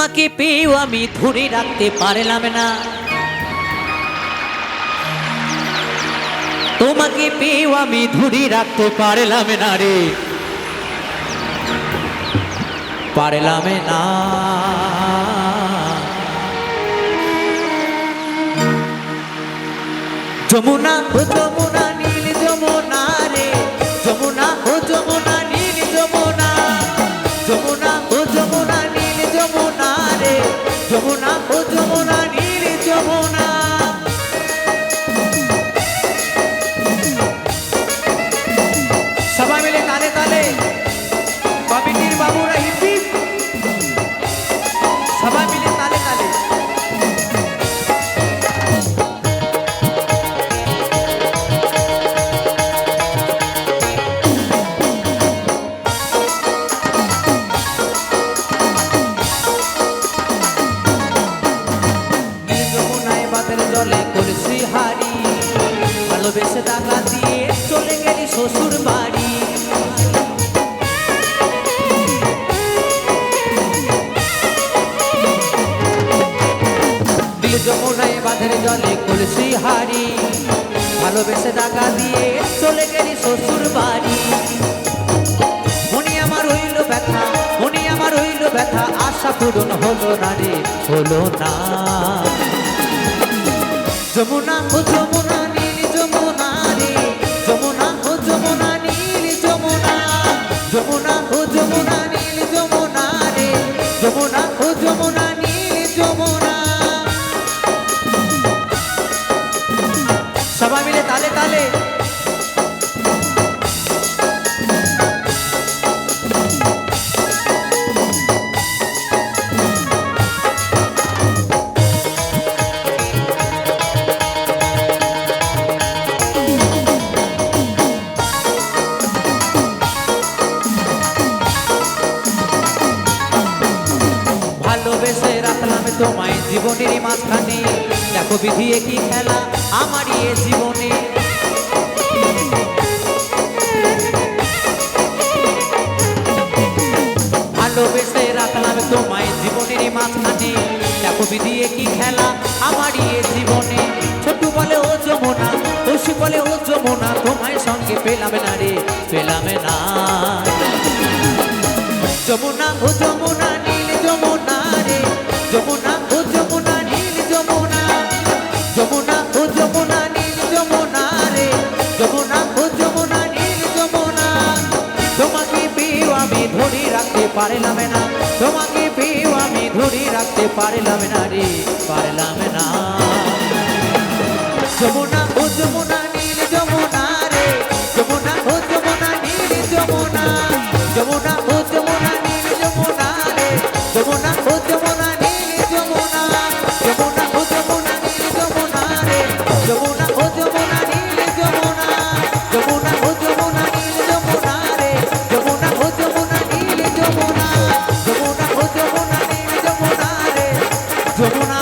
তোমাকে পেয়েও আমি ধরে রাখতে পারলাম না, তোমাকে পেয়েও আমি ধরে রাখতে পারলাম না রে, পারলাম না। যমুনা ও যমুনা নীল যমুনা রে, যমুনা ও যমুনা নীল যমুনা, যমুনা ও যমুনা নীল যমুনা রে, যমুনা ও যমুনা নীল যমুনা। সবাই মিলে তালে তালে, কমিটির বাবুরা হিপি, সবাই মিলে তালে তালে। জলে কলসি হারি, ভালোবেসে টাকা দিয়ে চলে গেলি শ্বশুর বাড়ি। নীল যমুনায় বাঁধের জলে কলসি হারি, ভালোবেসে টাকা দিয়ে চলে গেলি শ্বশুর বাড়ি। মনে আমার হইল ব্যথা, মনে আমার হইল ব্যথা, আশা পূরণ হলো না রে, হলো না। যমুনা ও যমুনা নীল যমুনা রে, যমুনা ও যমুনা নীল যমুনা, যমুনা ও যমুনা নীল যমুনা রে, যমুনা ও যমুনা নীল যমুনা। সবাই মিলে তালে তালে। ভালোবেসে রাখলাম তোমায় জীবনের মাঝখানে, দেখো বিধি কি খেলা আমার এ জীবনে। ভালোবেসে রাখলাম তোমায় জীবনের মাঝখানে, দেখো বিধি কি খেলা আমার এ জীবনে। ছোট বলে ও যমুনা, ওষি বলে ও যমুনা, তোমায় সঙ্গে পেলাম না রে, পেলাম না। যমুনা ও যমুনা নীল যমুনা রে, যমুনা ও যমুনা নীল যমুনা, যমুনা ও যমুনা নীল যমুনা রে, যমুনা ও যমুনা নীল যমুনা। তোমাকে পেয়েও আমি ধরে রাখতে পারলাম না, তোমাকে পেয়েও আমি ধরে রাখতে পারলাম না রে, পারলাম না। যমুনা ও যমুনা নীল যমুনা রে, যমুনা ও যমুনা নীল যমুনা, যমুনা ও যমুনা নীল যমুনা রে, যমুনা ও যমুনা নীল যমুনা, যমুনা ও যমুনা নীল যমুনা রে, যমুনা ও যমুনা নীল যমুনা, যমুনা ও যমুনা নীল যমুনা রে, যমুনা ও যমুনা নীল যমুনা, যমুনা ও যমুনা নীল যমুনা রে, যমুনা।